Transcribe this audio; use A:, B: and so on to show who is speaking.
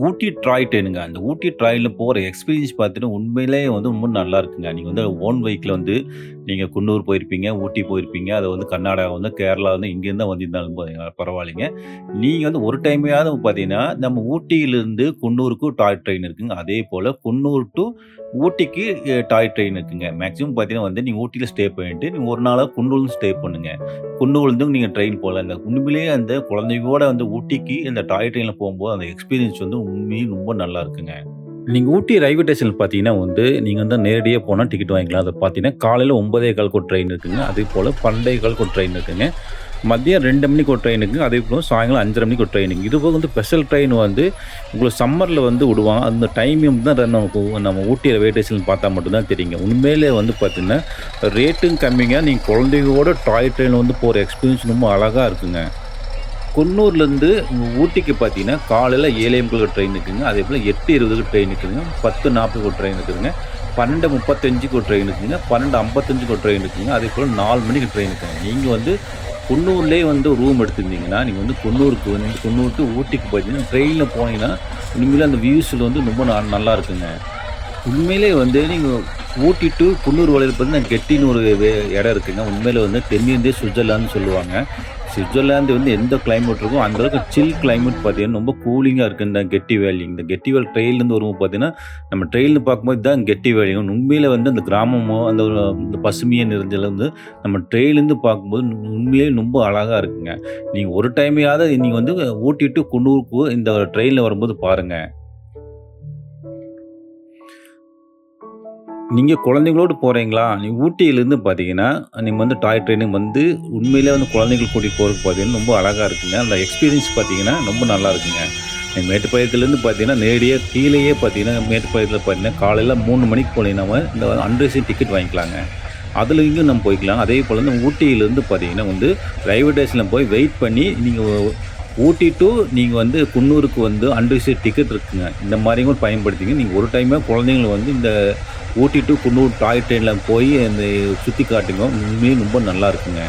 A: ஊட்டி TRAI ட்ரெயினுங்க. அந்த ஊட்டி ட்ராய்ல போற experience பார்த்தீங்கன்னா, உண்மையிலேயே வந்து ரொம்ப நல்லா இருக்குங்க. நீங்க வந்து ஓன் பைக்ல வந்து நீங்க குன்னூர் போயிருப்பீங்க, ஊட்டி போயிருப்பீங்க. அது வந்து கர்நாடகா வந்து, கேரளா வந்து எங்கேருந்து வந்திருந்தாலும் பரவாயில்லைங்க. நீங்க வந்து ஒரு டைமையாவது பார்த்தீங்கன்னா, நம்ம ஊட்டியிலிருந்து குன்னூருக்கு டாய் ட்ரெயின் இருக்குங்க. அதேபோல குன்னூர் டூ ஊட்டிக்கு டாய் ட்ரெயின் இருக்குங்க. மேக்ஸிமம் பார்த்தீங்கன்னா வந்து, நீங்க ஊட்டியில ஸ்டே பண்ணிட்டு, நீங்க ஒரு நாளா குன்னூர்ல ஸ்டே பண்ணுங்க. குன்னூர்லருந்து நீங்க ட்ரெயின் போலாங்க. உண்மையிலேயே அந்த குழந்தையோட வந்து ஊட்டிக்கு இந்த டாய் ட்ரெயின்ல போம்போது, அந்த எக்ஸ்பீரியன்ஸ் வந்து உண்மையிலே ரொம்ப நல்லா இருக்குங்க. நீங்க ஊட்டி ரயில்வே ஸ்டேஷன்ல பார்த்தீங்கன்னா வந்து, நீங்க வந்து நேரடியா போனா டிக்கெட் வாங்கிக்கலாம். அத பார்த்தீங்கன்னா, காலையில 9:15க்கு ஒரு ட்ரெயின் இருக்குங்க. அதேபோல 12:15க்கு ஒரு ட்ரெயின் இருக்குங்க. மதியம் 2 மணிக்கு ஒரு ட்ரெயின் இருக்குங்க. அதேபோல சாயங்காலம் 5:30 மணிக்கு ஒரு ட்ரெயினுங்க. இதுபோக வந்து ஸ்பெஷல் ட்ரெயின் வந்து உங்களுக்கு சம்மர்ல வந்து விடுவாங்க. அந்த டைமிங் தான் நமக்கு நம்ம ஊட்டி ரயில்வே ஸ்டேஷன்ல பார்த்தா மட்டும் தான் தெரியுங்க. உண்மையிலே வந்து பார்த்தீங்கன்னா, ரேட்டும் கம்மிங்க. நீங்க குழந்தைகளோட டாய் ட்ரெயின்ல வந்து போற எக்ஸ்பீரியன்ஸ் ரொம்ப அழகா இருக்குங்க. குன்னூர்லேருந்து ஊட்டிக்கு பார்த்தீங்கன்னா, காலையில 7:45க்கு ட்ரெயின் இருக்குங்க. அதேபோல 8:20க்கு ட்ரெயின் இருக்குதுங்க. 10:40க்கு ஒரு ட்ரெயின் இருக்குதுங்க. 12:35க்கு ஒரு ட்ரெயின் இருக்குங்க. 12:55க்கு ஒரு ட்ரெயின் இருக்குங்க. அதேபோல 4 மணிக்கு ட்ரெயின் இருக்குங்க. நீங்க வந்து குன்னூர்லேயே வந்து ரூம் எடுத்திருந்தீங்கன்னா, நீங்க வந்து குன்னூருக்கு வந்து குன்னூர் டூ ஊட்டிக்கு பார்த்தீங்கன்னா, ட்ரெயின்ல போனீங்கன்னா, உண்மையிலே அந்த வியூஸ்ல வந்து ரொம்ப நல்லா இருக்குங்க. உண்மையிலே வந்து நீங்க ஊட்டி டூ குன்னூர் வரையில பார்த்தீங்கன்னா, கெட்டின்னு ஒரு இடம் இருக்குங்க. உண்மையிலே வந்து தென்னிந்திய சுவிட்சர்லாந்துன்னு சொல்லுவாங்க. சுவிட்சர்லாந்து வந்து எந்த கிளைமேட் இருக்கோ, அந்த அளவுக்கு சில் கிளைமேட் பார்த்தீங்கன்னா, ரொம்ப கூலிங்கா இருக்கு இந்த கெட்டி வேலி. இந்த கெட்டி வேல் ட்ரெயின்லேருந்து வரும்போது பார்த்தீங்கன்னா, நம்ம ட்ரெயின்ல பார்க்கும்போது இதான் கெட்டி வேலி. உண்மையிலே வந்து அந்த கிராமமோ, அந்த ஒரு இந்த பசுமையா நிறைஞ்சதுல வந்து நம்ம ட்ரெயின்லேருந்து பார்க்கும்போது உண்மையிலேயே ரொம்ப அழகா இருக்குங்க. நீங்க ஒரு டைமையாவது நீங்க வந்து ஊட்டி டூ குன்னூருக்கு இந்த ட்ரெயின்ல வரும்போது பாருங்க. நீங்க குழந்தைங்களோடு போறீங்களா? நீங்க ஊட்டியிலேருந்து பார்த்தீங்கன்னா, நீங்க வந்து டாய் ட்ரெயினும் வந்து உண்மையிலேயே வந்து குழந்தைகள கூட்டிட்டு போறதுக்கு பார்த்தீங்கன்னா, ரொம்ப அழகா இருக்குங்க. அந்த எக்ஸ்பீரியன்ஸ் பார்த்தீங்கன்னா, ரொம்ப நல்லா இருக்குங்க. நீங்க மேட்டுப்பாளையத்துலேருந்து பார்த்தீங்கன்னா, நேரடியா கீழயே பார்த்தீங்கன்னா, மேட்டுப்பாளையத்தில பார்த்தீங்கன்னா, காலையில 3 மணிக்கு போனீங்கன்னா, இந்த அன்ரிசர்வ்ட் டிக்கெட் வாங்கிக்கலாங்க. அதுலேயும் நம்ம போய்க்கலாம். அதேபோல இந்த ஊட்டியிலேருந்து பார்த்தீங்கன்னா வந்து, ரயில்வே ஸ்டேஷன்ல போய் வெயிட் பண்ணி, நீங்க ஊட்டி டூ நீங்க வந்து குன்னூருக்கு வந்து அன்ரிசர்வ்ட் டிக்கெட் இருக்குங்க. இந்த மாரியும் கூட பயன்படுத்திங்க. நீங்க ஒரு டைமே குழந்தைங்கள வந்து இந்த ஊட்டி டூ குன்னூர் டாய் ட்ரெயின்ல போய் அந்த சுத்தி காட்டுங்க. உண்மையிலே ரொம்ப நல்லா இருக்குங்க.